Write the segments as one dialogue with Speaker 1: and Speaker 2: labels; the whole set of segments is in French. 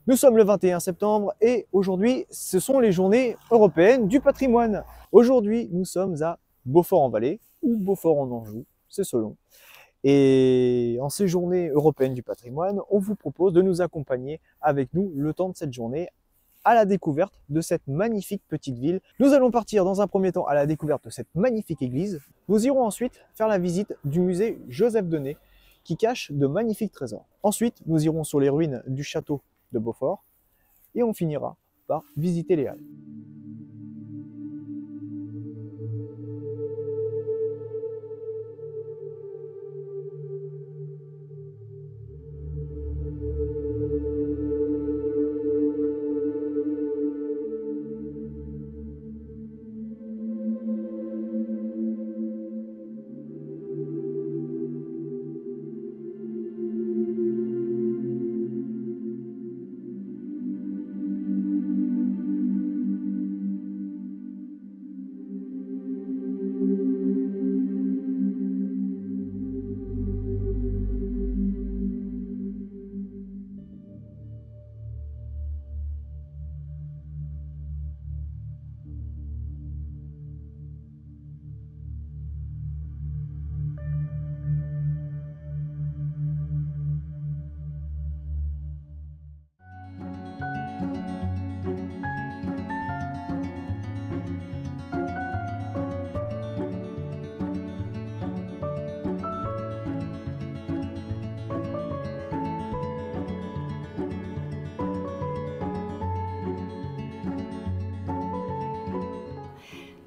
Speaker 1: Nous sommes le 21 septembre et aujourd'hui, ce sont les journées européennes du patrimoine. Aujourd'hui, nous sommes à Beaufort-en-Vallée ou Beaufort-en-Anjou, c'est selon. Et en ces journées européennes du patrimoine, on vous propose de nous accompagner avec nous le temps de cette journée à la découverte de cette magnifique petite ville. Nous allons partir dans un premier temps à la découverte de cette magnifique église. Nous irons ensuite faire la visite du musée Joseph Denet qui cache de magnifiques trésors. Ensuite, nous irons sur les ruines du château de Beaufort et on finira par visiter les Halles.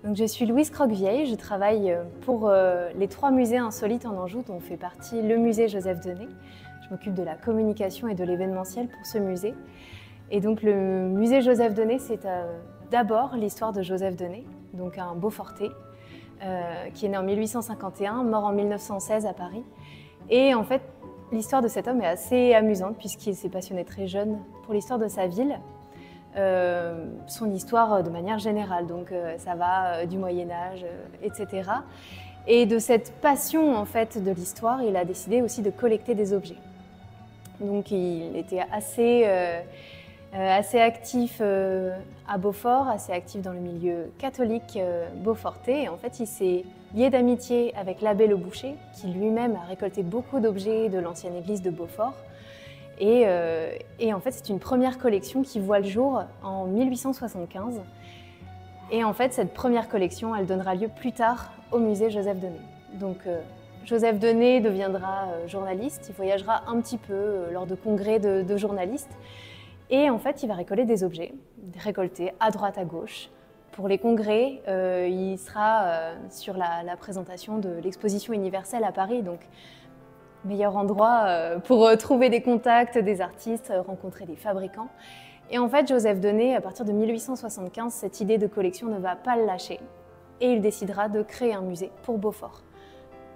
Speaker 2: Donc, je suis Louise Croquevieille, je travaille pour les 3 musées insolites en Anjou dont fait partie le musée Joseph Denet. Je m'occupe de la communication et de l'événementiel pour ce musée. Et donc le musée Joseph Denet, c'est d'abord l'histoire de Joseph Denet, donc un Beaufortais qui est né en 1851, mort en 1916 à Paris. Et en fait, l'histoire de cet homme est assez amusante puisqu'il s'est passionné très jeune pour l'histoire de sa ville. Son histoire de manière générale, donc ça va du Moyen-Âge, etc. Et de cette passion en fait de l'histoire, il a décidé aussi de collecter des objets. Donc il était assez actif à Beaufort, assez actif dans le milieu catholique beaufortais. Et en fait, il s'est lié d'amitié avec l'abbé Le Boucher, qui lui-même a récolté beaucoup d'objets de l'ancienne église de Beaufort. Et en fait, c'est une première collection qui voit le jour en 1875. Et en fait, cette première collection, elle donnera lieu plus tard au musée Joseph Denet. Donc, Joseph Denet deviendra journaliste, il voyagera un petit peu lors de congrès de journalistes. Et en fait, il va récolter des objets, récoltés à droite, à gauche. Pour les congrès, il sera sur la présentation de l'exposition universelle à Paris. Donc, meilleur endroit pour trouver des contacts, des artistes, rencontrer des fabricants. Et en fait, Joseph Denet, à partir de 1875, cette idée de collection ne va pas le lâcher. Et il décidera de créer un musée pour Beaufort.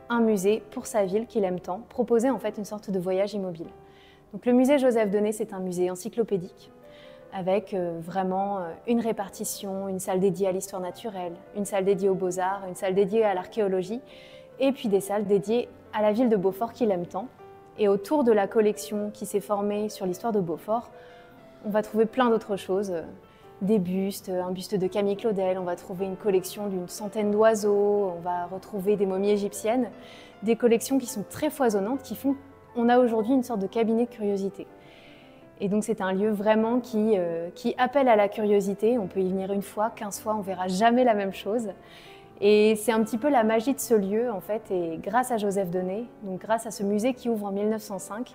Speaker 2: Un musée pour sa ville qu'il aime tant, proposer en fait une sorte de voyage immobile. Donc le musée Joseph Denet, c'est un musée encyclopédique, avec vraiment une répartition, une salle dédiée à l'histoire naturelle, une salle dédiée aux beaux-arts, une salle dédiée à l'archéologie, et puis des salles dédiées à la ville de Beaufort qu'il aime tant. Et autour de la collection qui s'est formée sur l'histoire de Beaufort, on va trouver plein d'autres choses, des bustes, un buste de Camille Claudel, on va trouver une collection d'une centaine d'oiseaux, on va retrouver des momies égyptiennes, des collections qui sont très foisonnantes, qui font qu'on a aujourd'hui une sorte de cabinet de curiosité. Et donc c'est un lieu vraiment qui appelle à la curiosité, on peut y venir une fois, 15 fois, on ne verra jamais la même chose. Et c'est un petit peu la magie de ce lieu, en fait, et grâce à Joseph Denet, donc grâce à ce musée qui ouvre en 1905,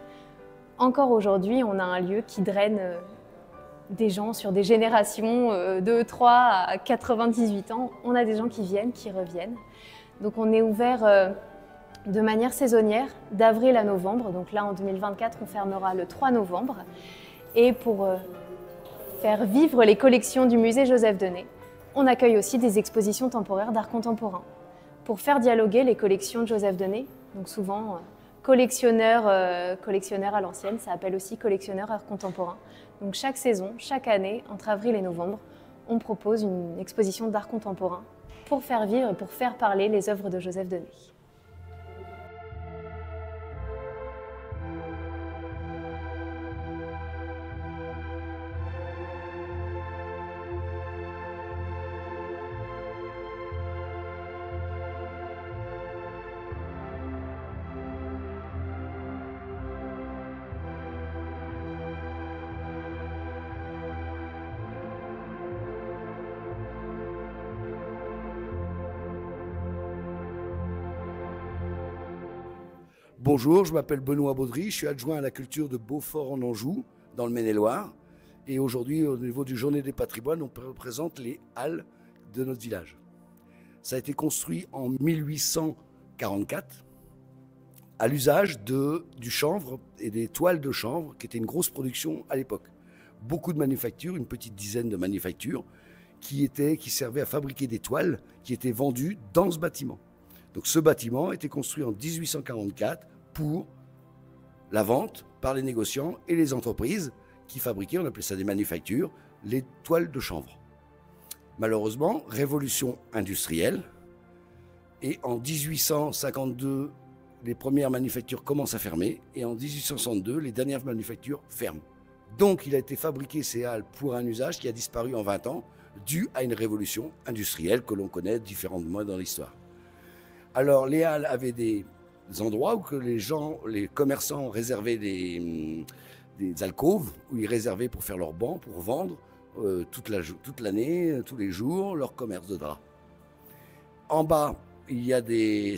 Speaker 2: encore aujourd'hui, on a un lieu qui draine des gens sur des générations de 3 à 98 ans. On a des gens qui viennent, qui reviennent. Donc on est ouvert de manière saisonnière, d'avril à novembre. Donc là, en 2024, on fermera le 3 novembre. Et pour faire vivre les collections du musée Joseph Denet, on accueille aussi des expositions temporaires d'art contemporain pour faire dialoguer les collections de Joseph Denet. Donc souvent, collectionneur à l'ancienne, ça appelle aussi collectionneur art contemporain. Donc chaque saison, chaque année, entre avril et novembre, on propose une exposition d'art contemporain pour faire vivre et pour faire parler les œuvres de Joseph Denet.
Speaker 3: Bonjour, je m'appelle Benoît Baudry, je suis adjoint à la culture de Beaufort en Anjou, dans le Maine-et-Loire. Et aujourd'hui, au niveau du Journée des patrimoines, on représente les halles de notre village. Ça a été construit en 1844 à l'usage du chanvre et des toiles de chanvre, qui était une grosse production à l'époque. Beaucoup de manufactures, une petite dizaine de manufactures, qui servaient à fabriquer des toiles qui étaient vendues dans ce bâtiment. Donc ce bâtiment a été construit en 1844 pour la vente par les négociants et les entreprises qui fabriquaient, on appelait ça des manufactures, les toiles de chanvre. Malheureusement, révolution industrielle, et en 1852, les premières manufactures commencent à fermer, et en 1862, les dernières manufactures ferment. Donc il a été fabriqué ces halles pour un usage qui a disparu en 20 ans, dû à une révolution industrielle que l'on connaît différemment dans l'histoire. Alors les halles avaient des endroits où que les commerçants réservaient des alcôves, où ils réservaient pour faire leurs bancs, pour vendre toute l'année, tous les jours, leur commerce de draps. En bas, il y a des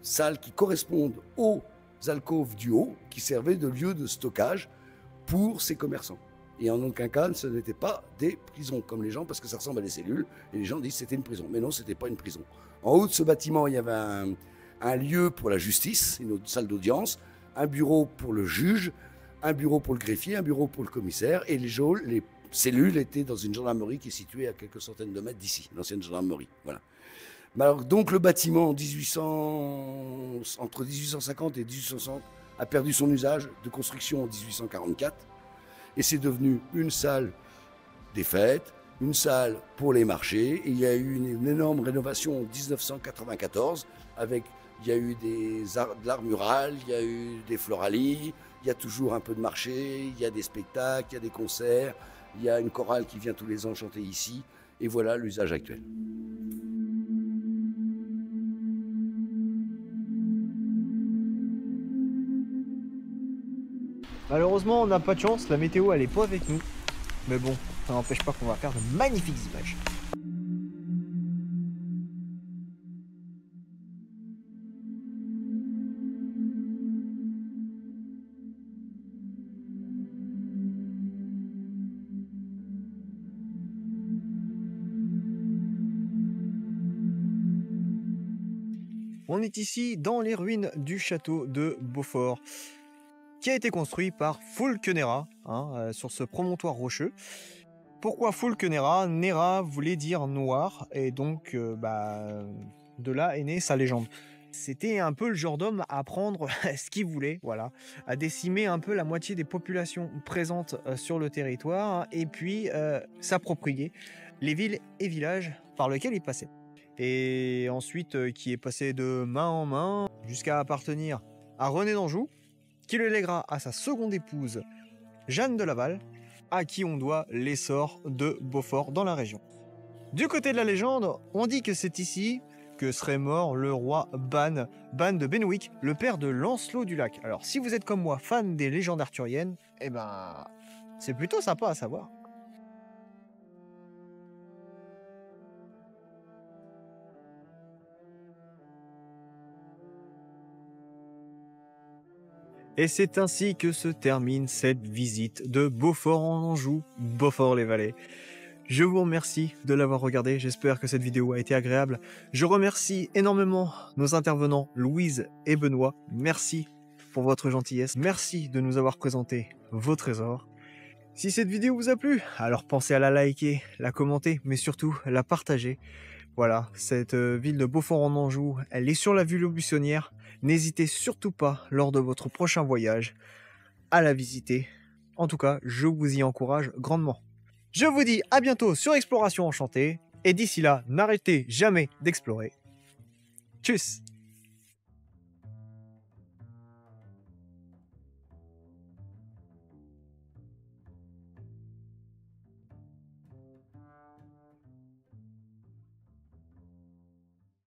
Speaker 3: salles qui correspondent aux alcôves du haut, qui servaient de lieu de stockage pour ces commerçants. Et en aucun cas, ce n'était pas des prisons, comme les gens, parce que ça ressemble à des cellules, et les gens disent que c'était une prison. Mais non, ce n'était pas une prison. En haut de ce bâtiment, il y avait un lieu pour la justice, une salle d'audience, un bureau pour le juge, un bureau pour le greffier, un bureau pour le commissaire, et les cellules étaient dans une gendarmerie qui est située à quelques centaines de mètres d'ici, l'ancienne gendarmerie. Voilà. Alors, donc le bâtiment entre 1850 et 1860 a perdu son usage de construction en 1844, et c'est devenu une salle des fêtes, une salle pour les marchés. Et il y a eu une énorme rénovation en 1994 il y a eu de l'art mural, il y a eu des floralies, il y a toujours un peu de marché, il y a des spectacles, il y a des concerts, il y a une chorale qui vient tous les ans chanter ici. Et voilà l'usage actuel.
Speaker 1: Malheureusement, on n'a pas de chance, la météo elle est pas avec nous. Mais bon, ça n'empêche pas qu'on va faire de magnifiques images. On est ici dans les ruines du château de Beaufort, qui a été construit par Fulkenera, sur ce promontoire rocheux. Pourquoi Fulkenera? Nera voulait dire noir, et donc de là est née sa légende. C'était un peu le genre d'homme à prendre ce qu'il voulait, voilà, à décimer un peu la moitié des populations présentes sur le territoire, et puis s'approprier les villes et villages par lesquels il passait. Et ensuite qui est passé de main en main jusqu'à appartenir à René d'Anjou, qui le lèguera à sa seconde épouse, Jeanne de Laval, à qui on doit l'essor de Beaufort dans la région. Du côté de la légende, on dit que c'est ici que serait mort le roi Ban de Benwick, le père de Lancelot du Lac. Alors si vous êtes comme moi fan des légendes arthuriennes, eh ben c'est plutôt sympa à savoir. Et c'est ainsi que se termine cette visite de Beaufort en Anjou, Beaufort-les-Vallées. Je vous remercie de l'avoir regardé, j'espère que cette vidéo a été agréable. Je remercie énormément nos intervenants Louise et Benoît. Merci pour votre gentillesse, merci de nous avoir présenté vos trésors. Si cette vidéo vous a plu, alors pensez à la liker, la commenter, mais surtout la partager. Voilà, cette ville de Beaufort en Anjou, elle est sur la vue buissonnière. N'hésitez surtout pas, lors de votre prochain voyage, à la visiter. En tout cas, je vous y encourage grandement. Je vous dis à bientôt sur Exploration Enchantée. Et d'ici là, n'arrêtez jamais d'explorer. Tchuss!